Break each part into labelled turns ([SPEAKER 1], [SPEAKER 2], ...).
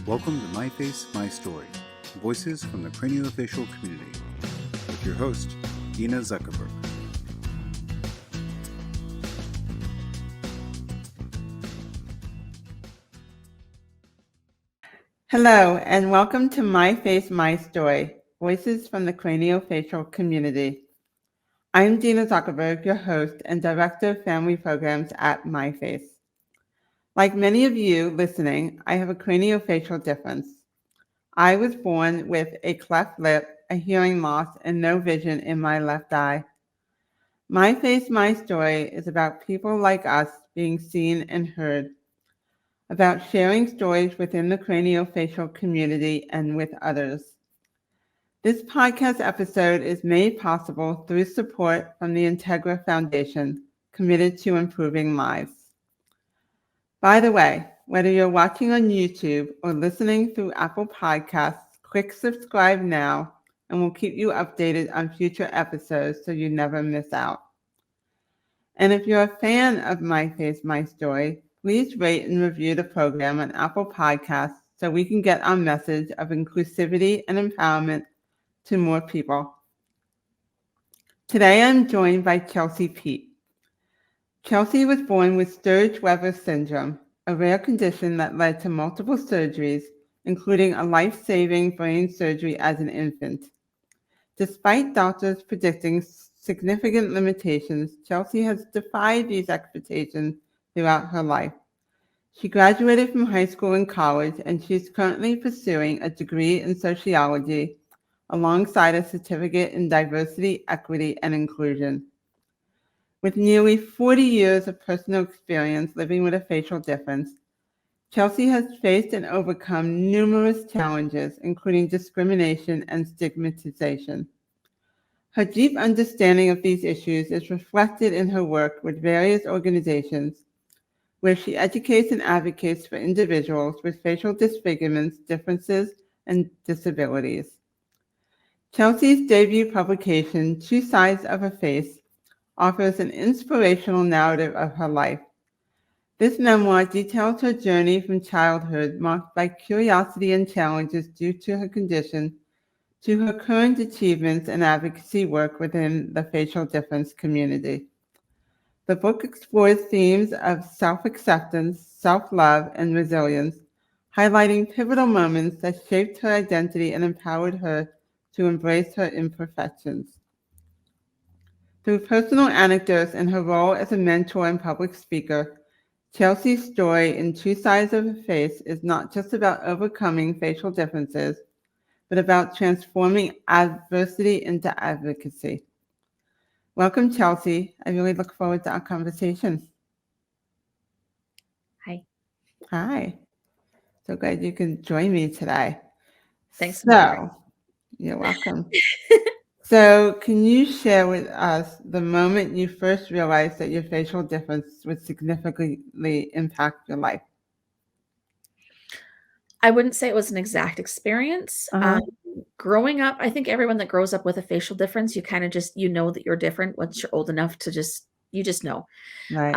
[SPEAKER 1] Welcome to MyFace, MyStory, Voices from the Craniofacial Community, with your host, Dina Zuckerberg.
[SPEAKER 2] Hello, and welcome to MyFace, MyStory, Voices from the Craniofacial Community. I'm Dina Zuckerberg, your host and Director of Family Programs at MyFace. Like many of you listening, I have a craniofacial difference. I was born with a cleft lip, a hearing loss, and no vision in my left eye. MyFace, MyStory is about people like us being seen and heard, about sharing stories within the craniofacial community and with others. This podcast episode is made possible through support from the Integra Foundation, committed to improving lives. By the way, whether you're watching on YouTube or listening through Apple Podcasts, click subscribe now and we'll keep you updated on future episodes so you never miss out. And if you're a fan of MyFace, MyStory, please rate and review the program on Apple Podcasts so we can get our message of inclusivity and empowerment to more people. Today I'm joined by Chelsey Peat. Chelsey was born with Sturge-Weber Syndrome, a rare condition that led to multiple surgeries, including a life-saving brain surgery as an infant. Despite doctors predicting significant limitations, Chelsey has defied these expectations throughout her life. She graduated from high school and college, and she is currently pursuing a degree in sociology alongside a certificate in diversity, equity, and inclusion. With nearly 40 years of personal experience living with a facial difference, Chelsey has faced and overcome numerous challenges, including discrimination and stigmatization. Her deep understanding of these issues is reflected in her work with various organizations, where she educates and advocates for individuals with facial disfigurements, differences, and disabilities. Chelsey's debut publication, Two Sides of a Face, offers an inspirational narrative of her life. This memoir details her journey from childhood marked by curiosity and challenges due to her condition to her current achievements and advocacy work within the facial difference community. The book explores themes of self-acceptance, self-love, and resilience, highlighting pivotal moments that shaped her identity and empowered her to embrace her imperfections. Through personal anecdotes and her role as a mentor and public speaker, Chelsey's story in Two Sides of a Face is not just about overcoming facial differences, but about transforming adversity into advocacy. Welcome, Chelsey. I really look forward to our conversation.
[SPEAKER 3] Hi.
[SPEAKER 2] Hi. So glad you can join me today.
[SPEAKER 3] Thanks.
[SPEAKER 2] You're welcome. So can you share with us the moment you first realized that your facial difference would significantly impact your life?
[SPEAKER 3] I wouldn't say it was an exact experience. Growing up, I think everyone that grows up with a facial difference, you kind of just, you know that you're different once you're old enough to you just know.
[SPEAKER 2] Right.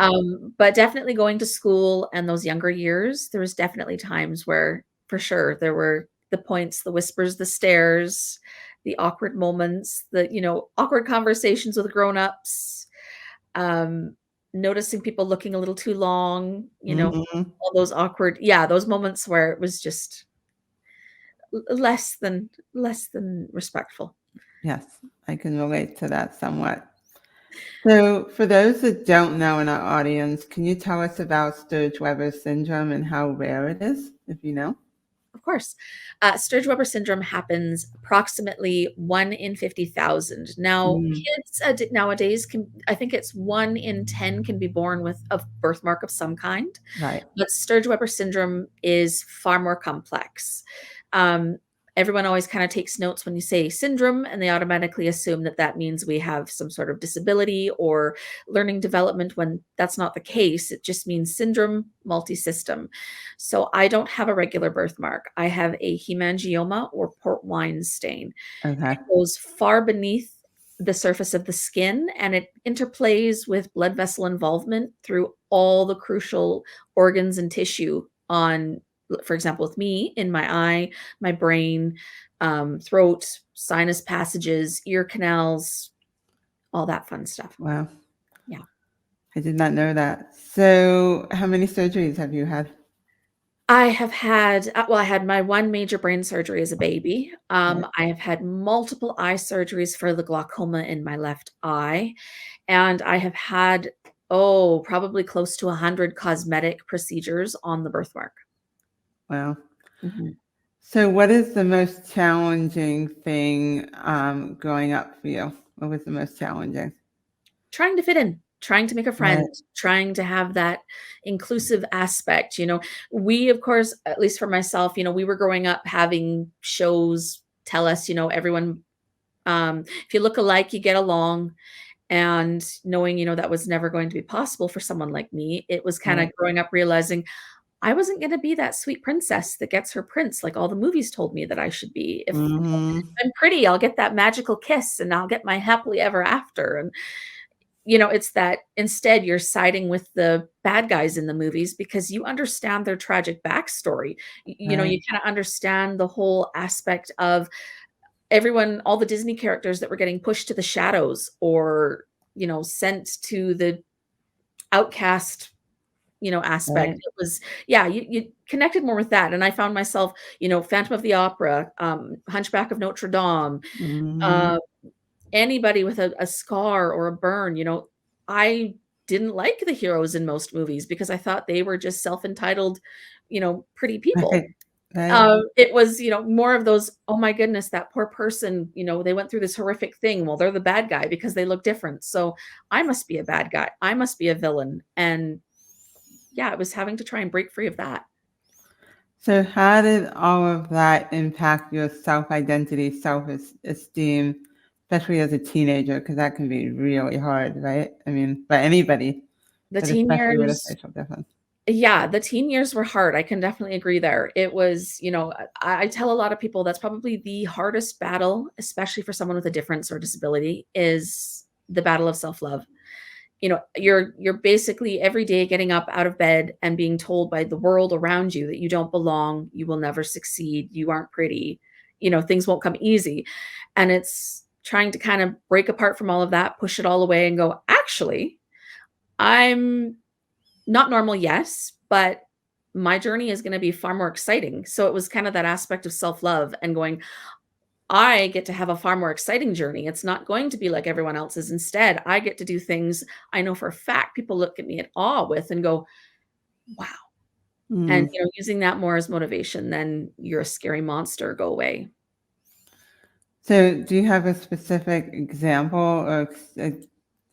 [SPEAKER 3] But definitely going to school and those younger years, there was definitely times where, for sure, there were the points, the whispers, the stares, the awkward moments, the, awkward conversations with grown-ups, noticing people looking a little too long, all those awkward, those moments where it was just less than respectful.
[SPEAKER 2] Yes, I can relate to that somewhat. So for those that don't know in our audience, can you tell us about Sturge-Weber Syndrome and how rare it is, if you know?
[SPEAKER 3] Of course. Sturge-Weber Syndrome happens approximately 1 in 50,000. Now, kids nowadays I think it's 1 in 10 can be born with a birthmark of some kind.
[SPEAKER 2] Right.
[SPEAKER 3] But Sturge-Weber Syndrome is far more complex. Everyone always kind of takes notes when you say syndrome, and they automatically assume that that means we have some sort of disability or learning development, when that's not the case. It just means syndrome, multi-system. So I don't have a regular birthmark. I have a hemangioma or port wine stain.
[SPEAKER 2] Okay.
[SPEAKER 3] It goes far beneath the surface of the skin, and it interplays with blood vessel involvement through all the crucial organs and tissue on for example, with me, in my eye, my brain, throat, sinus passages, ear canals, all that fun stuff.
[SPEAKER 2] Wow.
[SPEAKER 3] Yeah.
[SPEAKER 2] I did not know that. So how many surgeries have you had?
[SPEAKER 3] I have had, well, I had my one major brain surgery as a baby.
[SPEAKER 2] Right.
[SPEAKER 3] I have had multiple eye surgeries for the glaucoma in my left eye. And I have had, oh, probably close to 100 cosmetic procedures on the birthmark.
[SPEAKER 2] Wow.
[SPEAKER 3] Mhm.
[SPEAKER 2] So what is the most challenging thing growing up for you? What was the most challenging?
[SPEAKER 3] Trying to fit in, trying to make a
[SPEAKER 2] Right.
[SPEAKER 3] friend, trying to have that inclusive aspect, We, of course, at least for myself, we were growing up having shows tell us, everyone, if you look alike, you get along. And knowing, that was never going to be possible for someone like me, it was kind of
[SPEAKER 2] Right.
[SPEAKER 3] growing up realizing I wasn't going to be that sweet princess that gets her prince like all the movies told me that I should be. If
[SPEAKER 2] Mm-hmm.
[SPEAKER 3] I'm pretty, I'll get that magical kiss and I'll get my happily ever after. And it's that instead you're siding with the bad guys in the movies because you understand their tragic backstory.
[SPEAKER 2] Right.
[SPEAKER 3] You kind of understand the whole aspect of everyone, all the Disney characters that were getting pushed to the shadows or, sent to the outcast, aspect.
[SPEAKER 2] Right.
[SPEAKER 3] It was, yeah, you connected more with that. And I found myself, Phantom of the Opera, Hunchback of Notre Dame,
[SPEAKER 2] Mm-hmm.
[SPEAKER 3] uh, anybody with a scar or a burn, I didn't like the heroes in most movies because I thought they were just self-entitled, pretty people.
[SPEAKER 2] Right. Right.
[SPEAKER 3] It was, more of those, "Oh my goodness, that poor person, they went through this horrific thing. Well, they're the bad guy because they look different. So I must be a bad guy. I must be a villain." And yeah, it was having to try and break free of that.
[SPEAKER 2] So how did all of that impact your self-identity, self-esteem, especially as a teenager? Because that can be really hard, right? I mean, for anybody,
[SPEAKER 3] The
[SPEAKER 2] but
[SPEAKER 3] teen
[SPEAKER 2] especially with a
[SPEAKER 3] years
[SPEAKER 2] facial difference.
[SPEAKER 3] Yeah, the teen years were hard. I can definitely agree there. It was, I tell a lot of people that's probably the hardest battle, especially for someone with a difference or disability, is the battle of self-love. You're basically every day getting up out of bed and being told by the world around you that you don't belong, you will never succeed, you aren't pretty, things won't come easy. And it's trying to kind of break apart from all of that, push it all away and go, actually, I'm not normal, yes, but my journey is gonna be far more exciting. So it was kind of that aspect of self-love and going, I get to have a far more exciting journey. It's not going to be like everyone else's. Instead, I get to do things I know for a fact people look at me in awe with and go, wow. And,
[SPEAKER 2] Mm.
[SPEAKER 3] using that more as motivation than you're a scary monster, go away.
[SPEAKER 2] So do you have a specific example or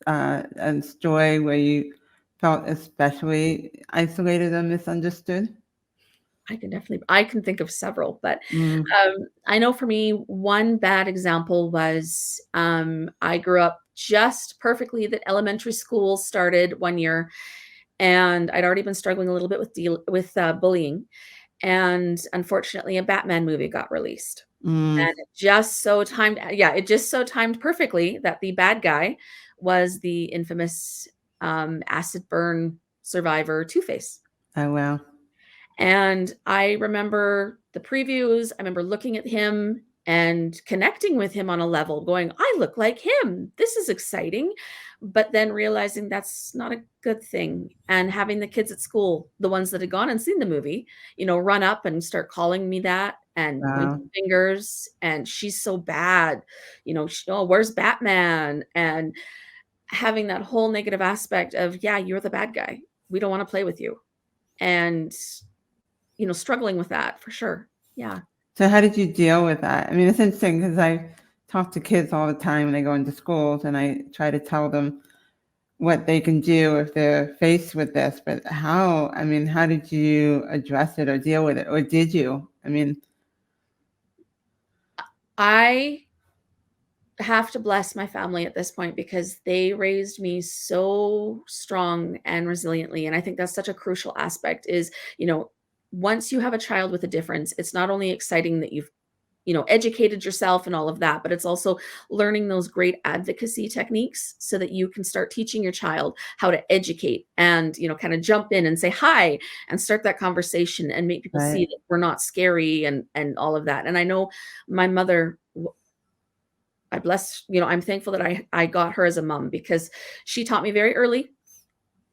[SPEAKER 2] a story where you felt especially isolated or misunderstood?
[SPEAKER 3] I can think of several, but
[SPEAKER 2] Mm.
[SPEAKER 3] I know for me, one bad example was I grew up just perfectly that elementary school started one year, and I'd already been struggling a little bit with bullying, and unfortunately, a Batman movie got released,
[SPEAKER 2] Mm.
[SPEAKER 3] and it just so timed perfectly that the bad guy was the infamous acid burn survivor Two-Face.
[SPEAKER 2] Oh, wow.
[SPEAKER 3] And I remember the previews. I remember looking at him and connecting with him on a level, going, I look like him. This is exciting. But then realizing that's not a good thing. And having the kids at school, the ones that had gone and seen the movie, run up and start calling me that and
[SPEAKER 2] Wow.
[SPEAKER 3] pointing fingers. And she's so bad. Oh, where's Batman? And having that whole negative aspect of, yeah, you're the bad guy. We don't want to play with you. And struggling with that for sure. Yeah.
[SPEAKER 2] So how did you deal with that? I mean, it's interesting because I talk to kids all the time when they go into schools and I try to tell them what they can do if they're faced with this, but how did you address it or deal with it? Or did you? I mean,
[SPEAKER 3] I have to bless my family at this point because they raised me so strong and resiliently. And I think that's such a crucial aspect is, once you have a child with a difference, it's not only exciting that you've educated yourself and all of that, but it's also learning those great advocacy techniques so that you can start teaching your child how to educate and, kind of jump in and say hi and start that conversation and make people see
[SPEAKER 2] Right.
[SPEAKER 3] that we're not scary and all of that. And I know my mother, I bless, I'm thankful that I got her as a mom because she taught me very early,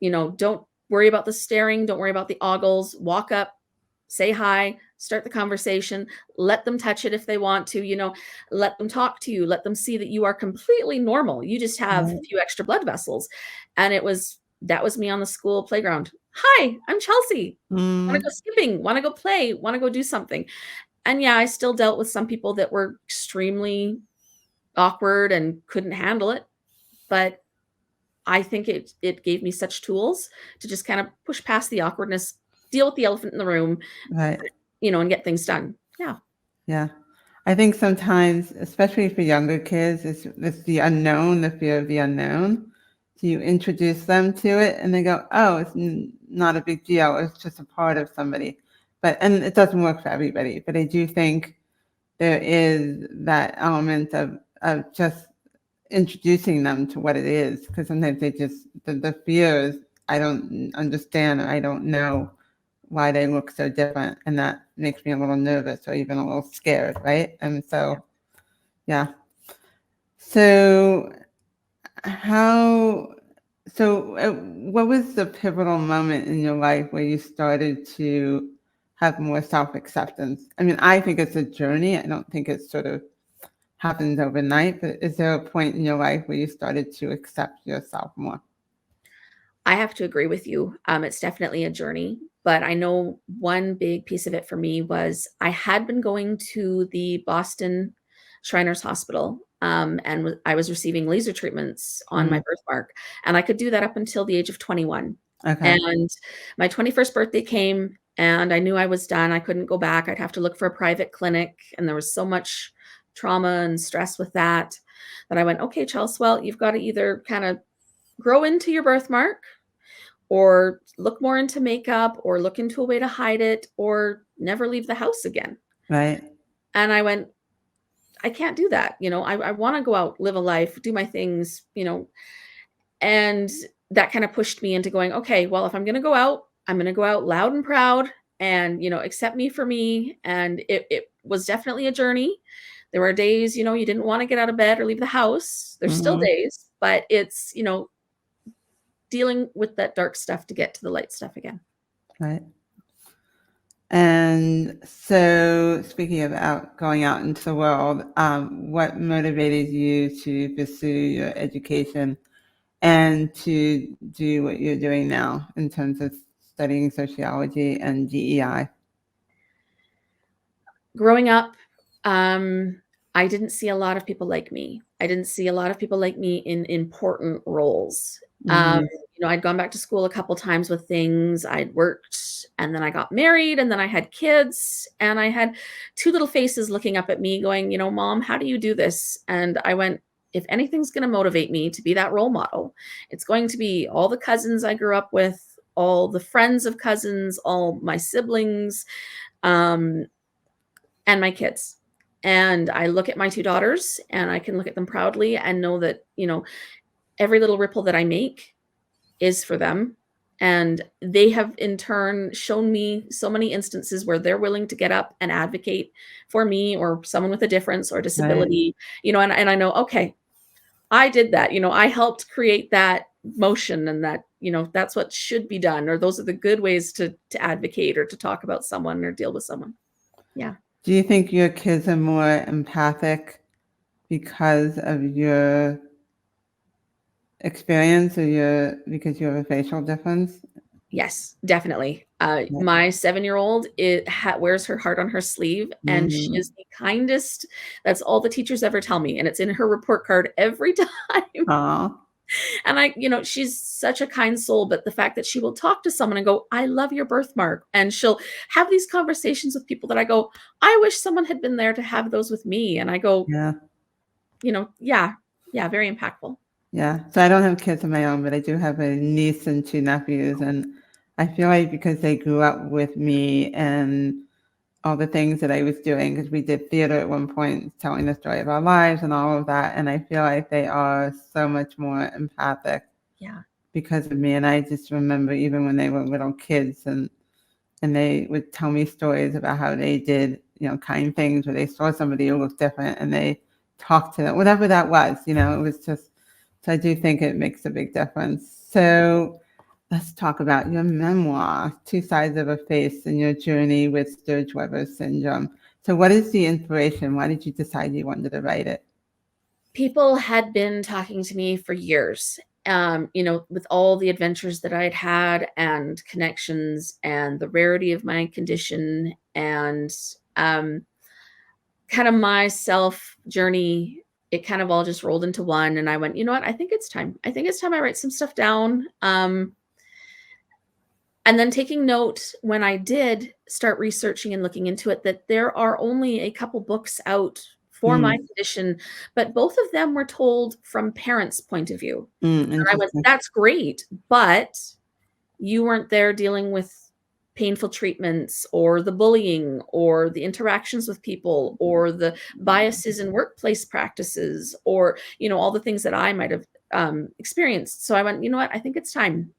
[SPEAKER 3] don't worry about the staring, don't worry about the ogles, walk up, say hi, start the conversation, let them touch it if they want to, let them talk to you, let them see that you are completely normal. You just have a
[SPEAKER 2] Right.
[SPEAKER 3] few extra blood vessels. And that was me on the school playground. Hi, I'm Chelsey. Want to
[SPEAKER 2] Mm,
[SPEAKER 3] go skipping, want to go play, want to go do something. And yeah, I still dealt with some people that were extremely awkward and couldn't handle it. But I think it gave me such tools to just kind of push past the awkwardness, deal with the elephant in the room,
[SPEAKER 2] right.
[SPEAKER 3] and get things done. Yeah.
[SPEAKER 2] Yeah. I think sometimes, especially for younger kids, it's the unknown, the fear of the unknown. So you introduce them to it and they go, oh, it's not a big deal. It's just a part of somebody. And it doesn't work for everybody. But I do think there is that element of just introducing them to what it is. Because sometimes the fears, I don't understand, or I don't know why they look so different, and that makes me a little nervous or even a little scared, right? And so, yeah. So how? What was the pivotal moment in your life where you started to have more self-acceptance? I mean, I think it's a journey. I don't think it sort of happens overnight, but is there a point in your life where you started to accept yourself more?
[SPEAKER 3] I have to agree with you. It's definitely a journey, but I know one big piece of it for me was I had been going to the Boston Shriners Hospital, and I was receiving laser treatments on my
[SPEAKER 2] Mm,
[SPEAKER 3] birthmark, and I could do that up until the age of 21.
[SPEAKER 2] okay.
[SPEAKER 3] And my 21st birthday came, and I knew I was done. I couldn't go back. I'd have to look for a private clinic, and there was so much trauma and stress with that that I went, okay, Chelsea, well, you've got to either kind of grow into your birthmark or look more into makeup or look into a way to hide it or never leave the house again.
[SPEAKER 2] Right.
[SPEAKER 3] And I went, I can't do that. I want to go out, live a life, do my things, and that kind of pushed me into going, okay, well, if I'm going to go out, I'm going to go out loud and proud and, accept me for me. And it was definitely a journey. There were days, you didn't want to get out of bed or leave the house. There's still
[SPEAKER 2] Hmm.
[SPEAKER 3] days, but it's, dealing with that dark stuff to get to the light stuff again.
[SPEAKER 2] Right. And so, speaking of going out into the world, what motivated you to pursue your education and to do what you're doing now in terms of studying sociology and DEI?
[SPEAKER 3] Growing up, I didn't see a lot of people like me. I didn't see a lot of people like me in important roles. Um,
[SPEAKER 2] Mm,
[SPEAKER 3] I'd gone back to school a couple times with things. I'd worked and then I got married and then I had kids and I had two little faces looking up at me going, Mom, how do you do this? And I went, if anything's going to motivate me to be that role model, it's going to be all the cousins I grew up with, all the friends of cousins, all my siblings. Um, and my kids. And I look at my two daughters and I can look at them proudly and know that, every little ripple that I make is for them. And they have in turn shown me so many instances where they're willing to get up and advocate for me or someone with a difference or
[SPEAKER 2] right,
[SPEAKER 3] disability, and I know, okay, I did that, I helped create that motion and that, that's what should be done, or those are the good ways to advocate or to talk about someone or deal with someone. Yeah.
[SPEAKER 2] do you think your kids are more empathic because of your experience or because you have a facial difference?
[SPEAKER 3] Yes, definitely.
[SPEAKER 2] Yeah.
[SPEAKER 3] My 7-year-old wears her heart on her sleeve, and she
[SPEAKER 2] Mm,
[SPEAKER 3] is the kindest. That's all the teachers ever tell me, and it's in her report card every time.
[SPEAKER 2] aw,
[SPEAKER 3] And she's such a kind soul, but the fact that she will talk to someone and go, "I love your birthmark," and she'll have these conversations with people that I go, "I wish someone had been there to have those with me." And I go,
[SPEAKER 2] yeah.
[SPEAKER 3] yeah, yeah, very impactful.
[SPEAKER 2] Yeah, so I don't have kids of my own, but I do have a niece and two nephews, and I feel like because they grew up with me and all the things that I was doing, because we did theater at one point, telling the story of our lives and all of that. And I feel like they are so much more empathic
[SPEAKER 3] Yeah.
[SPEAKER 2] because of me. And I just remember even when they were little kids and they would tell me stories about how they did, kind things, or they saw somebody who looked different and they talked to them, whatever that was, it was just, so I do think it makes a big difference. So let's talk about your memoir, Two Sides of a Face, and your journey with Sturge-Weber Syndrome. So what is the inspiration? Why did you decide you wanted to write it?
[SPEAKER 3] People had been talking to me for years, with all the adventures that I'd had and connections and the rarity of my condition and kind of my self journey. It kind of all just rolled into one. And I went, you know what? I think it's time. I think it's time I write some stuff down. And then taking note when I did start researching and looking into it, that there are only a couple books out for my condition, but both of them were told from parents' point of view. And I went,
[SPEAKER 2] Interesting.
[SPEAKER 3] that's great, but you weren't there dealing with painful treatments or the bullying or the interactions with people or the biases in workplace practices or, all the things that I might have experienced. So I went, you know what? I think it's time.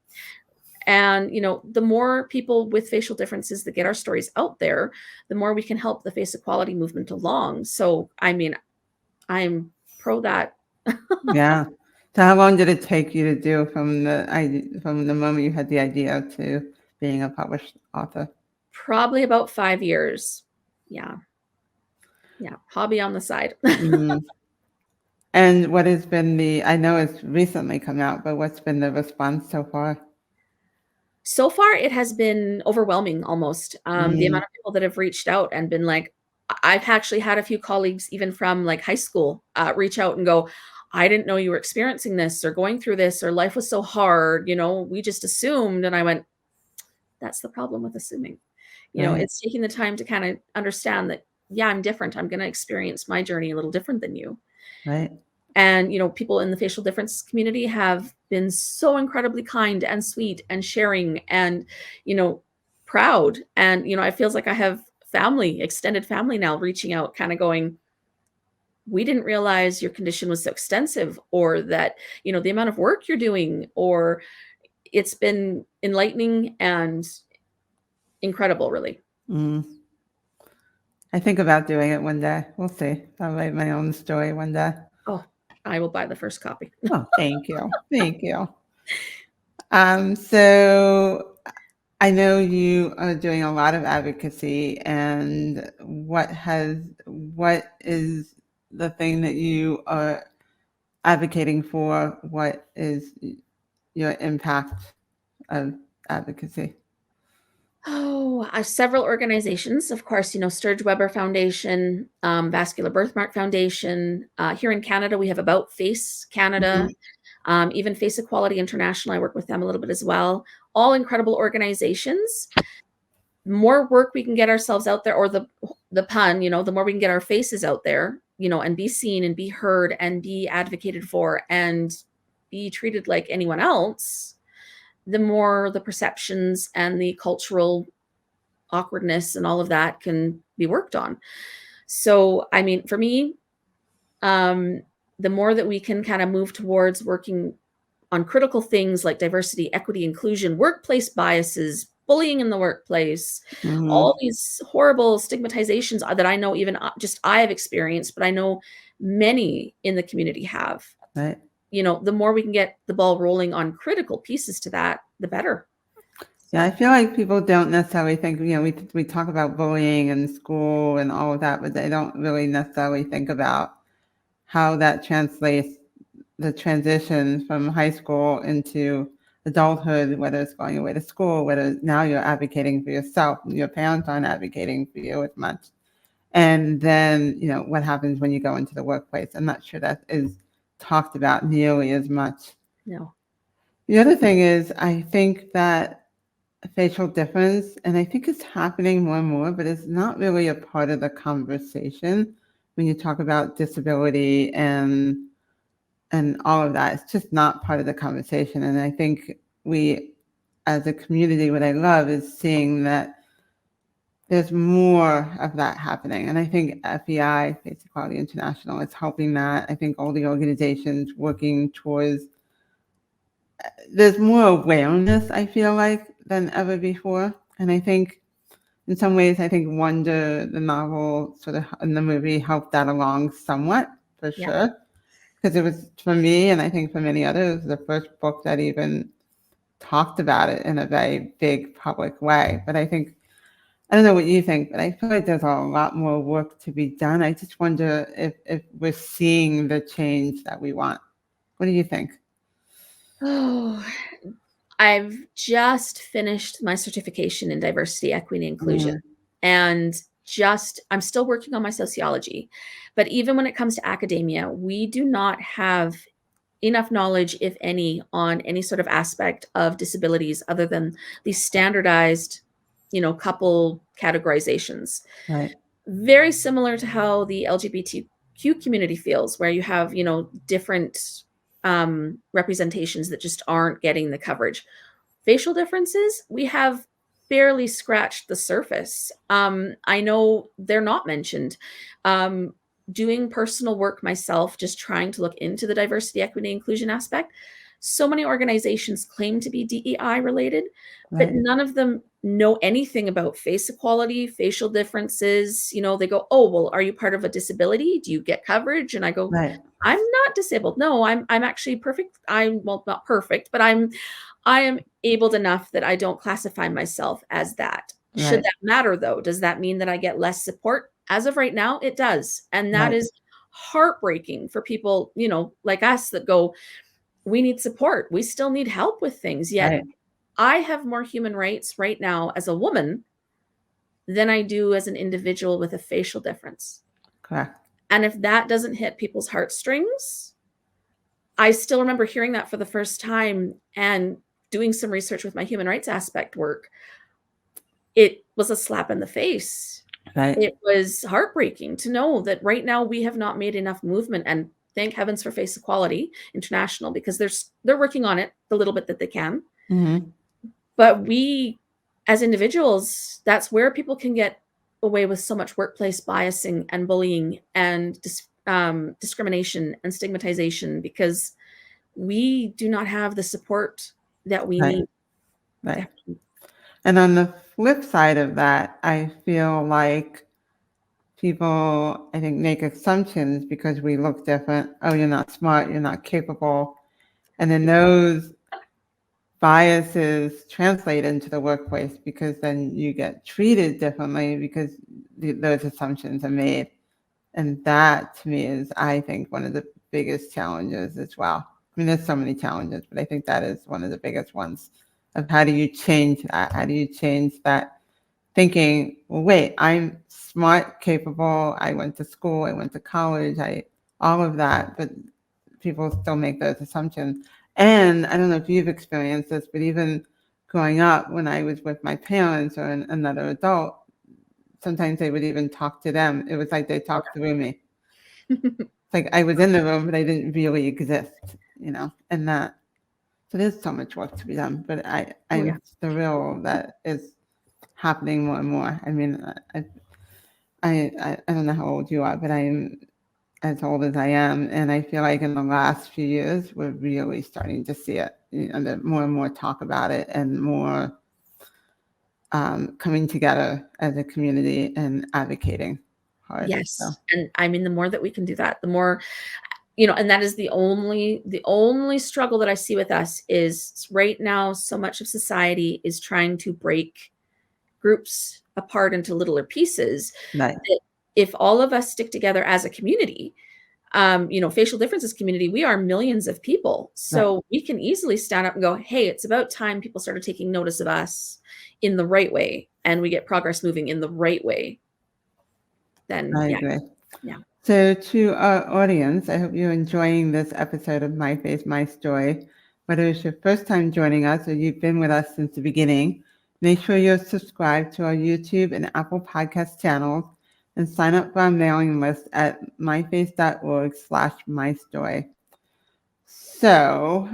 [SPEAKER 3] And, the more people with facial differences that get our stories out there, the more we can help the face equality movement along. So, I mean, I'm pro that.
[SPEAKER 2] Yeah. So how long did it take you to do from the moment you had the idea to being a published author?
[SPEAKER 3] Probably about 5 years. Yeah. Yeah. Hobby on the side.
[SPEAKER 2] Mm. And what has been I know it's recently come out, but what's been the response so far?
[SPEAKER 3] So far, it has been overwhelming almost. The amount of people that have reached out and been like, I've actually had a few colleagues, even from like high school, reach out and go, I didn't know you were experiencing this or going through this, or life was so hard. We just assumed. And I went, that's the problem with assuming.
[SPEAKER 2] Right,
[SPEAKER 3] It's taking the time to kind of understand that, yeah, I'm different. I'm going to experience my journey a little different than you.
[SPEAKER 2] right.
[SPEAKER 3] And, people in the facial difference community have been so incredibly kind and sweet and sharing and, proud. And, it feels like I have family, extended family now reaching out, kind of going, we didn't realize your condition was so extensive, or that, the amount of work you're doing, or it's been enlightening and incredible, really.
[SPEAKER 2] Mm. I think about doing it one day. We'll see. I'll write my own story one day.
[SPEAKER 3] Oh, I will buy the first copy.
[SPEAKER 2] Oh, thank you. Thank you. So I know you are doing a lot of advocacy, and what is the thing that you are advocating for? What is your impact of advocacy?
[SPEAKER 3] Oh, several organizations, of course, Sturge-Weber Foundation, Vascular Birthmark Foundation. Here in Canada, we have About Face Canada, even Face Equality International. I work with them a little bit as well. All incredible organizations. More work we can get ourselves out there, or the pun, the more we can get our faces out there, and be seen and be heard and be advocated for and be treated like anyone else, the more the perceptions and the cultural awkwardness and all of that can be worked on. So, I mean, for me, the more that we can kind of move towards working on critical things like diversity, equity, inclusion, workplace biases, bullying in the workplace, all these horrible stigmatizations that I know even just I have experienced, but I know many in the community have.
[SPEAKER 2] Right.
[SPEAKER 3] The more we can get the ball rolling on critical pieces to that, the better.
[SPEAKER 2] Yeah, I feel like people don't necessarily think, we talk about bullying in school and all of that, but they don't really necessarily think about how that translates the transition from high school into adulthood, whether it's going away to school, whether now you're advocating for yourself, your parents aren't advocating for you as much. And then, what happens when you go into the workplace? I'm not sure that is talked about nearly as much.
[SPEAKER 3] No.
[SPEAKER 2] The other thing is, I think that facial difference, and I think it's happening more and more, but it's not really a part of the conversation when you talk about disability and all of that. It's just not part of the conversation. And I think we, as a community, what I love is seeing that there's more of that happening. And I think FEI, Face Equality International, is helping that. I think all the organizations working towards, there's more awareness, I feel like, than ever before. And I think in some ways, I think Wonder, the novel, sort of, and the movie helped that along somewhat, for
[SPEAKER 3] Yeah.
[SPEAKER 2] sure. Because it was, for me, and I think for many others, the first book that even talked about it in a very big public way. But I think, I don't know what you think, but I feel like there's a lot more work to be done. I just wonder if we're seeing the change that we want. What do you think?
[SPEAKER 3] Oh, I've just finished my certification in diversity, equity, and inclusion. And I'm still working on my sociology. But even when it comes to academia, we do not have enough knowledge, if any, on any sort of aspect of disabilities other than these standardized, couple categorizations.
[SPEAKER 2] Right,
[SPEAKER 3] Very similar to how the LGBTQ community feels, where you have, different representations that just aren't getting the coverage. Facial differences, we have barely scratched the surface. I know they're not mentioned. Doing personal work myself, just trying to look into the diversity, equity, inclusion aspect. So many organizations claim to be DEI related, but
[SPEAKER 2] right,
[SPEAKER 3] none of them know anything about face equality, facial differences. They go, "Oh, well, are you part of a disability? Do you get coverage?" And I go,
[SPEAKER 2] right,
[SPEAKER 3] "I'm not disabled. No, I'm actually perfect. Well, not perfect, but I am abled enough that I don't classify myself as that." Should
[SPEAKER 2] right,
[SPEAKER 3] that matter, though? Does that mean that I get less support? As of right now, it does. And that
[SPEAKER 2] right,
[SPEAKER 3] is heartbreaking for people, like us that go, we need support. We still need help with things. Yet
[SPEAKER 2] right,
[SPEAKER 3] I have more human rights right now as a woman than I do as an individual with a facial difference.
[SPEAKER 2] correct.
[SPEAKER 3] And if that doesn't hit people's heartstrings, I still remember hearing that for the first time and doing some research with my human rights aspect work. It was a slap in the face.
[SPEAKER 2] Right,
[SPEAKER 3] It was heartbreaking to know that right now we have not made enough movement, and thank heavens for Face Equality International, because they're working on it the little bit that they can.
[SPEAKER 2] mm-hmm.
[SPEAKER 3] But we, as individuals, that's where people can get away with so much workplace biasing and bullying and discrimination and stigmatization, because we do not have the support that we
[SPEAKER 2] Right,
[SPEAKER 3] need.
[SPEAKER 2] right. And on the flip side of that, I feel like people, I think, make assumptions because we look different. Oh, you're not smart, you're not capable. And then those biases translate into the workplace because then you get treated differently because those assumptions are made. And that, to me, is, I think, one of the biggest challenges as well. I mean, there's so many challenges, but I think that is one of the biggest ones of how do you change that? How do you change that thinking, well, wait, I'm smart, capable, I went to school, I went to college, all of that, but people still make those assumptions. And I don't know if you've experienced this, but even growing up, when I was with my parents or another adult, sometimes they would even talk to them. It was like they talked through me. It's like I was in the room, but I didn't really exist, and that. So there's so much work to be done, but
[SPEAKER 3] Oh, yeah.
[SPEAKER 2] I'm thrilled that it's happening more and more. I mean, I don't know how old you are, but I am as old as I am, and I feel like in the last few years we're really starting to see it. More and more talk about it, and more coming together as a community and advocating hard. So
[SPEAKER 3] Yes. And I mean, the more that we can do that, the more, and that is the only struggle that I see with us is right now, so much of society is trying to break groups apart into littler pieces.
[SPEAKER 2] right,
[SPEAKER 3] That if all of us stick together as a community, facial differences community, we are millions of people.
[SPEAKER 2] right.
[SPEAKER 3] So we can easily stand up and go, hey, it's about time people started taking notice of us in the right way, and we get progress moving in the right way. Then,
[SPEAKER 2] I
[SPEAKER 3] yeah,
[SPEAKER 2] agree.
[SPEAKER 3] yeah.
[SPEAKER 2] So to our audience, I hope you're enjoying this episode of MyFace, MyStory. Whether it's your first time joining us or you've been with us since the beginning, make sure you're subscribed to our YouTube and Apple Podcast channels and sign up for our mailing list at myface.org/mystory. So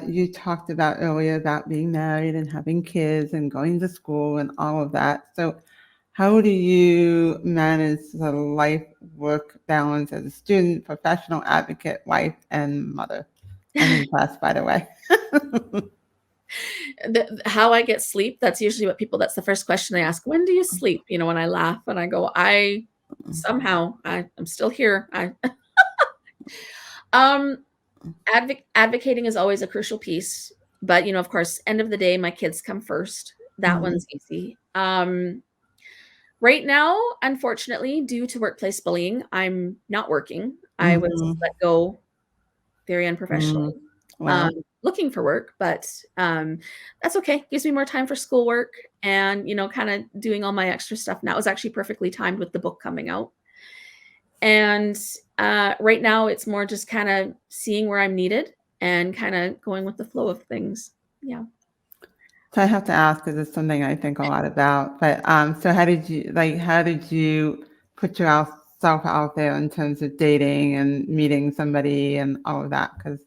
[SPEAKER 2] you talked about earlier about being married and having kids and going to school and all of that. So how do you manage the life-work balance as a student, professional advocate, wife, and mother? I'm impressed, by the way.
[SPEAKER 3] How I get sleep, that's usually what people that's the first question they ask, "When do you sleep?" You know, when I laugh and I go, "I somehow I'm still here." I um advocating is always a crucial piece, but you know, of course, end of the day, my kids come first. That
[SPEAKER 2] Mhm,
[SPEAKER 3] one's easy. Right now, unfortunately, due to workplace bullying, I'm not working. I was
[SPEAKER 2] mhm,
[SPEAKER 3] let go very unprofessionally.
[SPEAKER 2] mm.
[SPEAKER 3] Um,
[SPEAKER 2] Wow.
[SPEAKER 3] looking for work, but that's okay. Gives me more time for schoolwork and you know, kind of doing all my extra stuff. Now it was actually perfectly timed with the book coming out. And right now, it's more just kind of seeing where I'm needed and kind of going with the flow of things. Yeah.
[SPEAKER 2] So I have to ask because it's something I think a lot about. But so how did you put yourself out there in terms of dating and meeting somebody and all of that? Because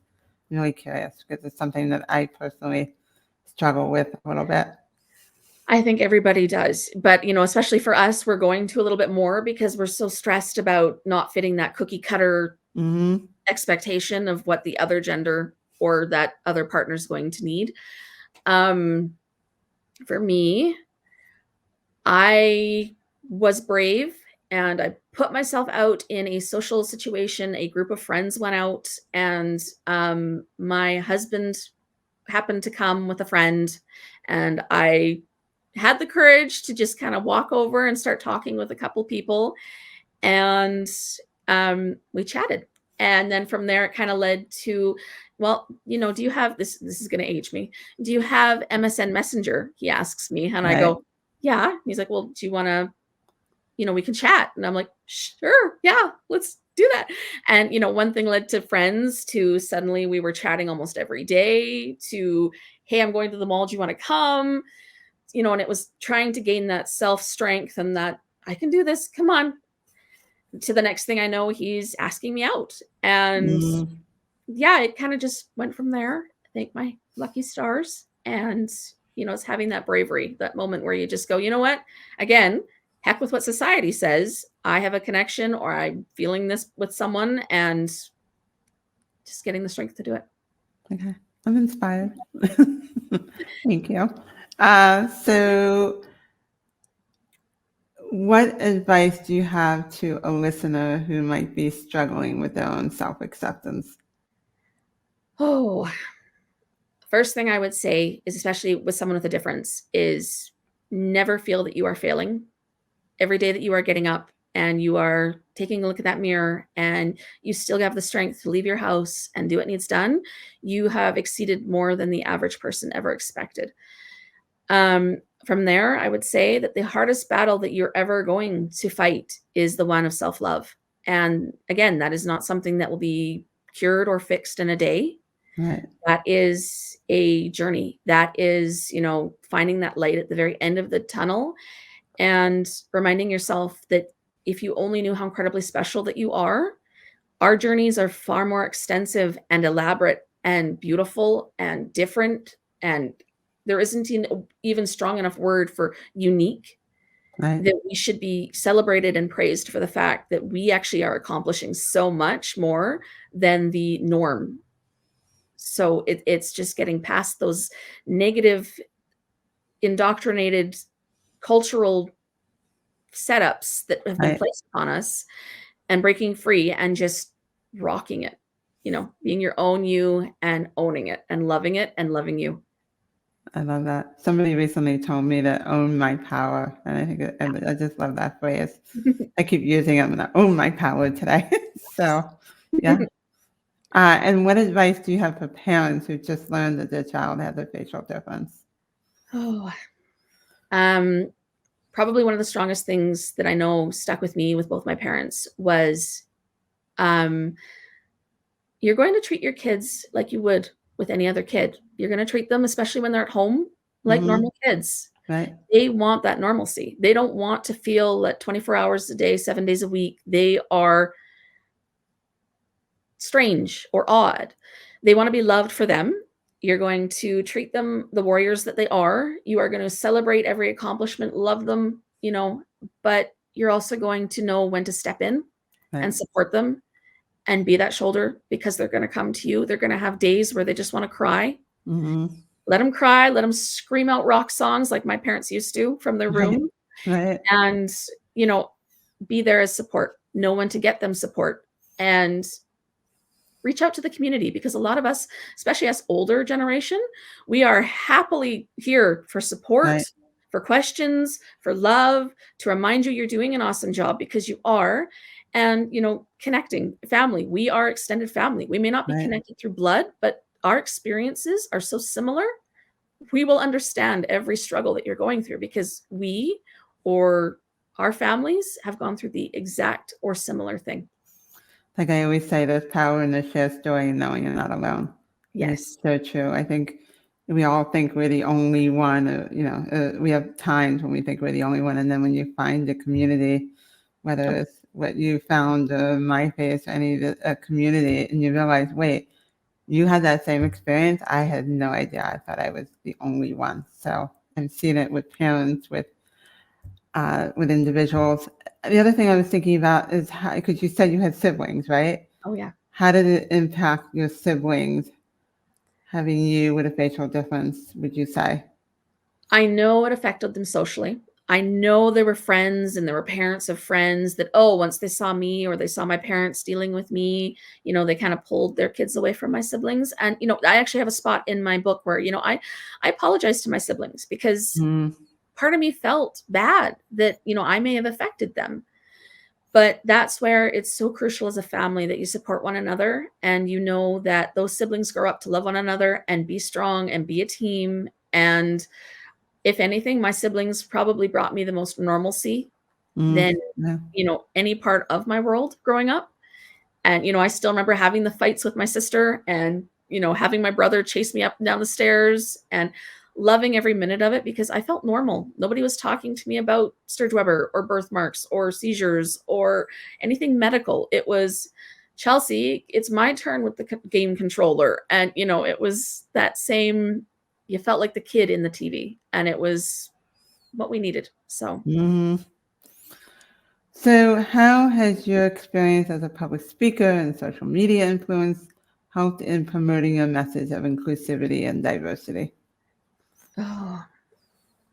[SPEAKER 2] I'm really curious because it's something that I personally struggle with a little bit.
[SPEAKER 3] I think everybody does, but you know, especially for us, we're going to a little bit more because we're so stressed about not fitting that cookie cutter
[SPEAKER 2] Mm-hmm.
[SPEAKER 3] expectation of what the other gender or that other partner is going to need. Um, for me, I was brave and I put myself out in a social situation. A group of friends went out, and my husband happened to come with a friend, and I had the courage to just kind of walk over and start talking with a couple people, and we chatted. And then from there, it kind of led to, well, you know, do you have this? This is going to age me. Do you have MSN Messenger? He asks me, and I
[SPEAKER 2] Right.
[SPEAKER 3] go, yeah. He's like, well, do you want to, you know, we can chat. And I'm like, sure, yeah, let's do that. And, you know, one thing led to friends to suddenly we were chatting almost every day to, hey, I'm going to the mall. Do you want to come? You know, and it was trying to gain that self strength and that I can do this. Come on. To the next thing I know, he's asking me out. And
[SPEAKER 2] Mm,
[SPEAKER 3] yeah, it kind of just went from there. Thank my lucky stars. And, you know, it's having that bravery, that moment where you just go, you know what? Again, heck with what society says. I have a connection or I'm feeling this with someone and just getting the strength to do it.
[SPEAKER 2] okay. I'm inspired. Thank you. So what advice do you have to a listener who might be struggling with their own self-acceptance?
[SPEAKER 3] Oh, first thing I would say is, especially with someone with a difference, is never feel that you are failing. Every day that you are getting up and you are taking a look at that mirror and you still have the strength to leave your house and do what needs done, you have exceeded more than the average person ever expected. From there, I would say that the hardest battle that you're ever going to fight is the one of self love. And again, that is not something that will be cured or fixed in a day.
[SPEAKER 2] Right.
[SPEAKER 3] That is a journey. That is, you know, finding that light at the very end of the tunnel and reminding yourself that if you only knew how incredibly special that you are, our journeys are far more extensive and elaborate and beautiful and different. And there isn't even strong enough word for unique,
[SPEAKER 2] Right.
[SPEAKER 3] that we should be celebrated and praised for the fact that we actually are accomplishing so much more than the norm. So it's just getting past those negative, indoctrinated cultural setups that have been
[SPEAKER 2] Right.
[SPEAKER 3] placed on us and breaking free and just rocking it, you know, being your own you and owning it and loving you.
[SPEAKER 2] I love that. Somebody recently told me to own my power, and I think I just love that phrase. I keep using it. I'm gonna own my power today. So, yeah. And what advice do you have for parents who just learned that their child has a facial difference?
[SPEAKER 3] Oh, um, probably one of the strongest things that I know stuck with me with both my parents was, um, you're going to treat your kids like you would with any other kid. You're going to treat them, especially when they're at home, like
[SPEAKER 2] Mhm.
[SPEAKER 3] normal kids.
[SPEAKER 2] Right.
[SPEAKER 3] They want that normalcy. They don't want to feel that 24 hours a day, 7 days a week, they are strange or odd. They want to be loved for them. You're going to treat them the warriors that they are. You are going to celebrate every accomplishment, love them, you know, but you're also going to know when to step in
[SPEAKER 2] Right.
[SPEAKER 3] and support them and be that shoulder, because they're going to come to you. They're going to have days where they just want to cry.
[SPEAKER 2] Mm-hmm.
[SPEAKER 3] Let them cry, let them scream out rock songs like my parents used to from their room,
[SPEAKER 2] Right.
[SPEAKER 3] and, you know, be there as support. Know when to get them support, and reach out to the community, because a lot of us, especially us older generation, we are happily here for support,
[SPEAKER 2] Right.
[SPEAKER 3] for questions, for love, to remind you you're doing an awesome job, because you are. And, you know, connecting family. We are extended family. We may not be
[SPEAKER 2] Right.
[SPEAKER 3] connected through blood, but our experiences are so similar. We will understand every struggle that you're going through, because we or our families have gone through the exact or similar thing.
[SPEAKER 2] Like I always say, there's power in the shared story and knowing you're not alone. And it's
[SPEAKER 3] Yes.
[SPEAKER 2] so true. I think we all think we're the only one. We have times when we think we're the only one. And then when you find a community, whether
[SPEAKER 3] Oh,
[SPEAKER 2] it's what you found, MyFace, a community, and you realize, wait, you had that same experience. I had no idea. I thought I was the only one. So I'm seeing it with parents, with individuals. The other thing I was thinking about is how, because you said you had siblings, right?
[SPEAKER 3] oh yeah.
[SPEAKER 2] How did it impact your siblings having you with a facial difference, would you say?
[SPEAKER 3] I know it affected them socially. I know there were friends and there were parents of friends that, oh, once they saw me or they saw my parents dealing with me, you know, they kind of pulled their kids away from my siblings. And, you know, I actually have a spot in my book where, you know, I apologize to my siblings, because
[SPEAKER 2] Mm,
[SPEAKER 3] part of me felt bad that, you know, I may have affected them. But that's where it's so crucial as a family that you support one another, and you know that those siblings grow up to love one another and be strong and be a team. And if anything, my siblings probably brought me the most normalcy than,
[SPEAKER 2] yeah.
[SPEAKER 3] you know, any part of my world growing up. And, you know, I still remember having the fights with my sister, and, you know, having my brother chase me up and down the stairs, and loving every minute of it, because I felt normal. Nobody was talking to me about Sturge-Weber or birthmarks or seizures or anything medical. It was, Chelsey, it's my turn with the game controller. And, you know, it was that same, you felt like the kid in the TV, and it was what we needed. So,
[SPEAKER 2] hmm So, how has your experience as a public speaker and social media influence helped in promoting your message of inclusivity and diversity?
[SPEAKER 3] oh,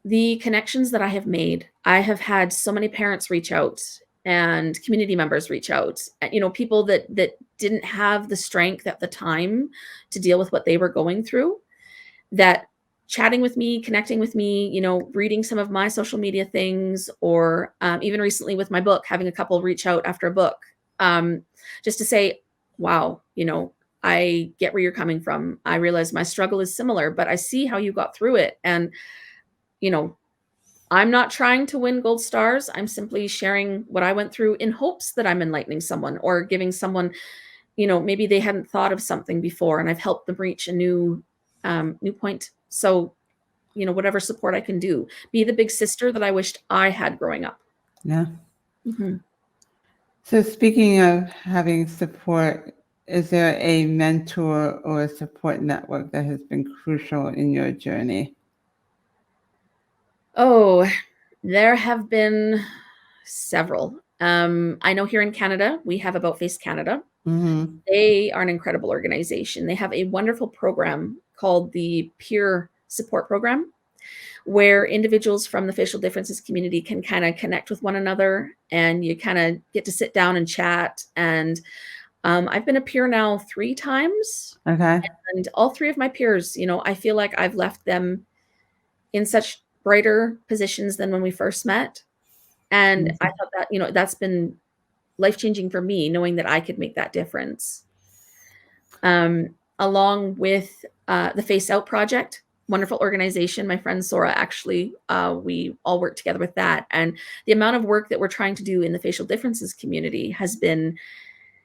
[SPEAKER 3] the connections that I have made, I have had so many parents reach out and community members reach out, and, you know, people that didn't have the strength at the time to deal with what they were going through, that chatting with me, connecting with me, you know, reading some of my social media things, or even recently with my book, having a couple reach out after a book, just to say, wow, you know, I get where you're coming from. I realize my struggle is similar, but I see how you got through it. And, you know, I'm not trying to win gold stars. I'm simply sharing what I went through in hopes that I'm enlightening someone or giving someone, you know, maybe they hadn't thought of something before, and I've helped them reach a new point. So, you know, whatever support I can do, be the big sister that I wished I had growing up.
[SPEAKER 2] Yeah.
[SPEAKER 3] Mhm.
[SPEAKER 2] So, speaking of having support, is there a mentor or a support network that has been crucial in your journey?
[SPEAKER 3] Oh, there have been several. I know here in Canada, we have About Face Canada.
[SPEAKER 2] Mm-hmm.
[SPEAKER 3] They are an incredible organization. They have a wonderful program called the Peer Support Program, where individuals from the facial differences community can kind of connect with one another, and you kind of get to sit down and chat. And I've been a peer now 3 times,
[SPEAKER 2] Okay.
[SPEAKER 3] and all 3 of my peers, you know, I feel like I've left them in such brighter positions than when we first met. And I thought that, you know, that's been life changing for me, knowing that I could make that difference. Along with the Face Out Project, wonderful organization. My friend Sora, actually, we all work together with that. And the amount of work that we're trying to do in the facial differences community has been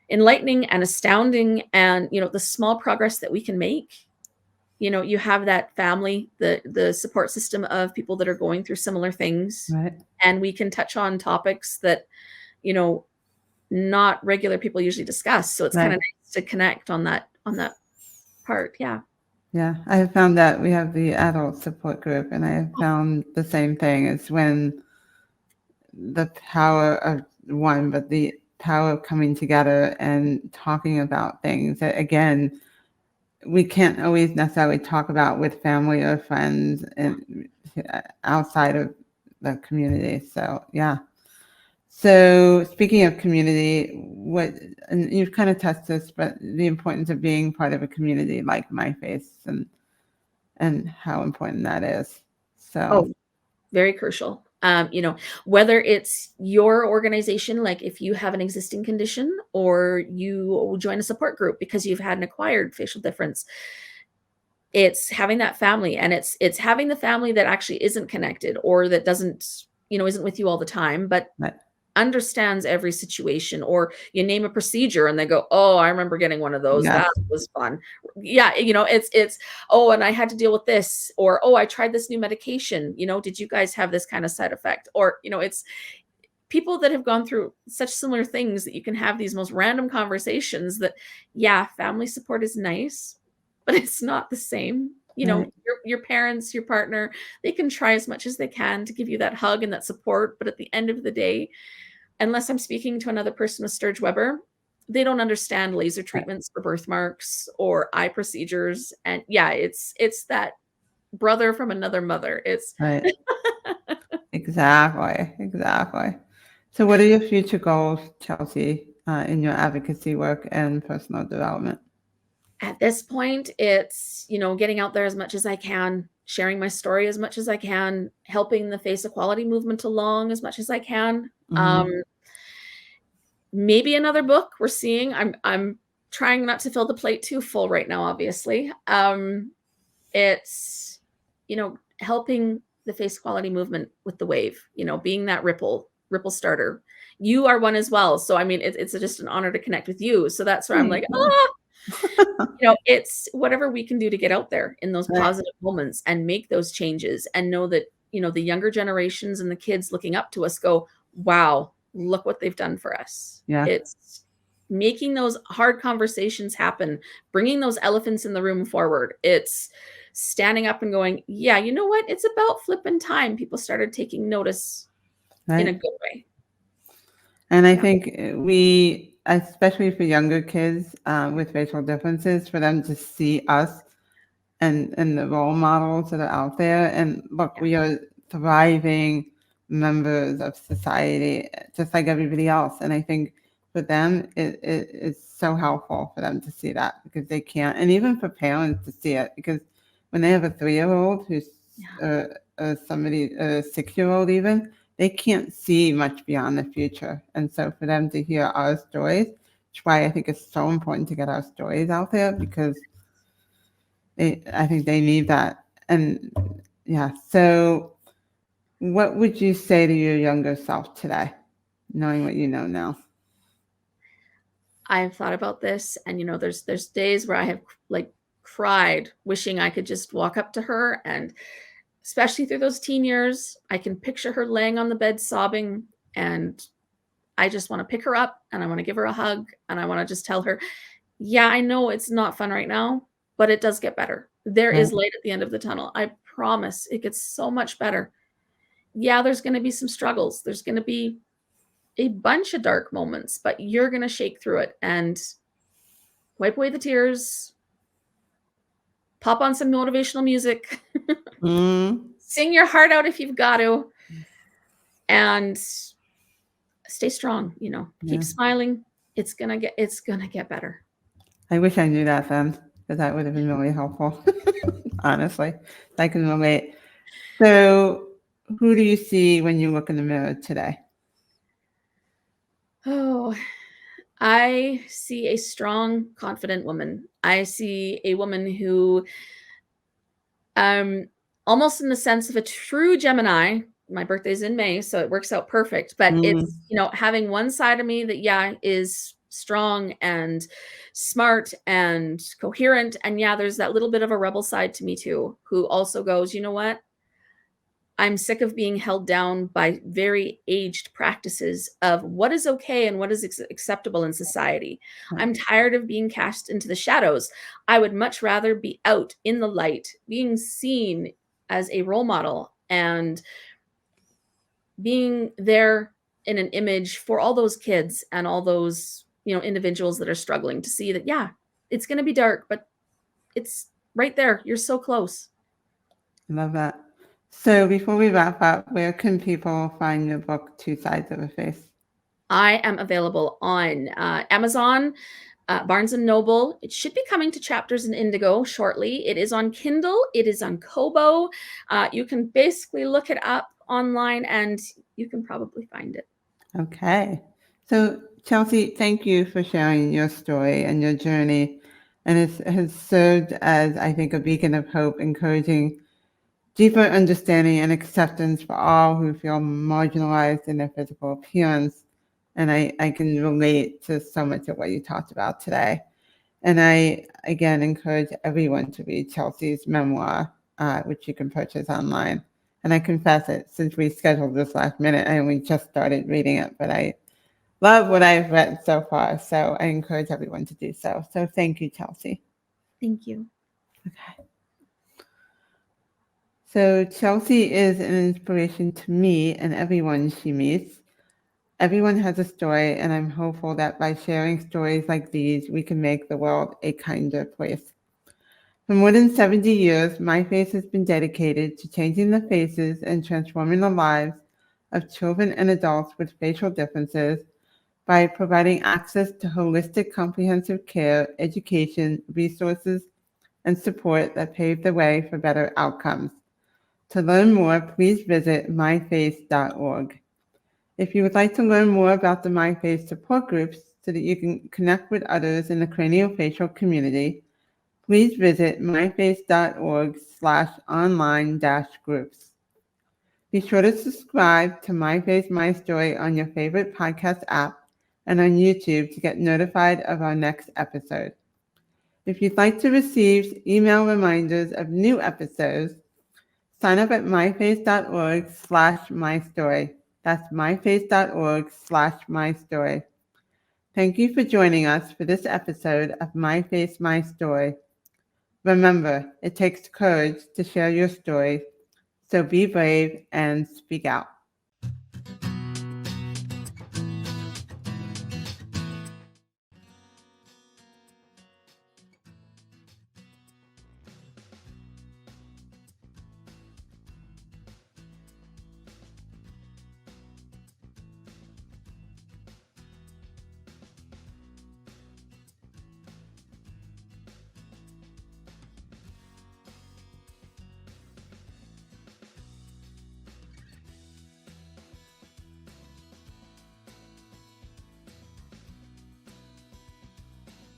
[SPEAKER 3] enlightening and astounding. And, you know, the small progress that we can make, you know, you have that family, the support system of people that are going through similar things,
[SPEAKER 2] Right.
[SPEAKER 3] and we can touch on topics that, you know, not regular people usually discuss. So it's kind
[SPEAKER 2] Right.
[SPEAKER 3] of nice to connect on that part. Yeah.
[SPEAKER 2] Yeah, I have found that we have the adult support group, and I have found the same thing. It's when the power of one, but the power of coming together and talking about things that, again, we can't always necessarily talk about with family or friends and outside of the community. So, yeah. So speaking of community, and you've kind of touched this, but the importance of being part of a community like MyFace and how important that is. So,
[SPEAKER 3] very crucial. Whether it's your organization, like if you have an existing condition, or you join a support group because you've had an acquired facial difference, it's having that family, and it's having the family that actually isn't connected, or that doesn't, isn't with you all the time, but
[SPEAKER 2] right.
[SPEAKER 3] understands every situation. Or you name a procedure and they go, oh, I remember getting one of those.
[SPEAKER 2] Yes.
[SPEAKER 3] That was fun. Yeah. It's, oh, and I had to deal with this, or, oh, I tried this new medication. Did you guys have this kind of side effect? Or, it's people that have gone through such similar things that you can have these most random conversations that, yeah, family support is nice, but it's not the same.
[SPEAKER 2] Right.
[SPEAKER 3] Your parents, your partner, they can try as much as they can to give you that hug and that support. But at the end of the day, unless I'm speaking to another person with Sturge-Weber, they don't understand laser treatments for birthmarks or eye procedures. And yeah, it's that brother from another mother. It's
[SPEAKER 2] Right. Exactly. So what are your future goals, Chelsey, in your advocacy work and personal development?
[SPEAKER 3] At this point, it's, getting out there as much as I can, sharing my story as much as I can, helping the face equality movement along as much as I can. Maybe another book. We're seeing. I'm trying not to fill the plate too full right now, obviously. It's, helping the face equality movement with the wave, being that ripple starter. You are one as well. So, I mean, it's just an honor to connect with you. So that's where I'm like, it's whatever we can do to get out there in those positive moments and make those changes, and know that, the younger generations and the kids looking up to us go, wow, look what they've done for us.
[SPEAKER 2] Yeah.
[SPEAKER 3] It's making those hard conversations happen, bringing those elephants in the room forward. It's standing up and going, yeah, you know what? It's about flipping time. People started taking notice in a good way.
[SPEAKER 2] And I think we, especially for younger kids with facial differences, for them to see us and the role models that are out there. And look, we are thriving members of society, just like everybody else. And I think for them, it is so helpful for them to see that, because they can't, and even for parents to see it, because when they have a 3-year-old who's somebody, a 6-year-old even, they can't see much beyond the future. And so for them to hear our stories, which is why I think it's so important to get our stories out there, because I think they need that. And yeah, so what would you say to your younger self today, knowing what you know now?
[SPEAKER 3] I've thought about this, and there's days where I have cried, wishing I could just walk up to her, and especially through those teen years, I can picture her laying on the bed sobbing, and I just want to pick her up and I want to give her a hug, and I want to just tell her, yeah, I know it's not fun right now, but it does get better. There is light at the end of the tunnel. I promise it gets so much better. Yeah, there's going to be some struggles. There's going to be a bunch of dark moments, but you're going to shake through it and wipe away the tears, pop on some motivational music, sing your heart out if you've got to, and stay strong, keep smiling. It's going to get better.
[SPEAKER 2] I wish I knew that then, because that would have been really helpful. Honestly, I can relate. So who do you see when you look in the mirror today?
[SPEAKER 3] Oh, I see a strong, confident woman. I see a woman who, almost in the sense of a true Gemini. My birthday's in May, so it works out perfect. But it's, having one side of me that, is strong and smart and coherent. And there's that little bit of a rebel side to me too, who also goes, you know what? I'm sick of being held down by very aged practices of what is okay and what is acceptable in society. I'm tired of being cast into the shadows. I would much rather be out in the light, being seen as a role model, and being there in an image for all those kids and all those, individuals that are struggling, to see that, yeah, it's going to be dark, but it's right there. You're so close.
[SPEAKER 2] I love that. So before we wrap up, where can people find your book, Two Sides of a Face?
[SPEAKER 3] I am available on Amazon, Barnes & Noble. It should be coming to Chapters in Indigo shortly. It is on Kindle. It is on Kobo. You can basically look it up online and you can probably find it.
[SPEAKER 2] Okay. So Chelsey, thank you for sharing your story and your journey. And it has served as, I think, a beacon of hope, encouraging deeper understanding and acceptance for all who feel marginalized in their physical appearance. And I can relate to so much of what you talked about today. And I, again, encourage everyone to read Chelsey's memoir, which you can purchase online. And I confess it, since we scheduled this last minute, I only just started reading it, but I love what I've read so far. So I encourage everyone to do so. So thank you, Chelsey.
[SPEAKER 3] Thank you.
[SPEAKER 2] Okay. So Chelsey is an inspiration to me and everyone she meets. Everyone has a story, and I'm hopeful that by sharing stories like these, we can make the world a kinder place. For more than 70 years, MyFace has been dedicated to changing the faces and transforming the lives of children and adults with facial differences by providing access to holistic, comprehensive care, education, resources, and support that pave the way for better outcomes. To learn more, please visit myface.org. If you would like to learn more about the MyFace support groups so that you can connect with others in the craniofacial community, please visit myface.org/online-groups. Be sure to subscribe to MyFace, MyStory on your favorite podcast app and on YouTube to get notified of our next episode. If you'd like to receive email reminders of new episodes, sign up at myface.org/mystory. That's myface.org/mystory. Thank you for joining us for this episode of MyFace, My Story. Remember, it takes courage to share your story, so be brave and speak out.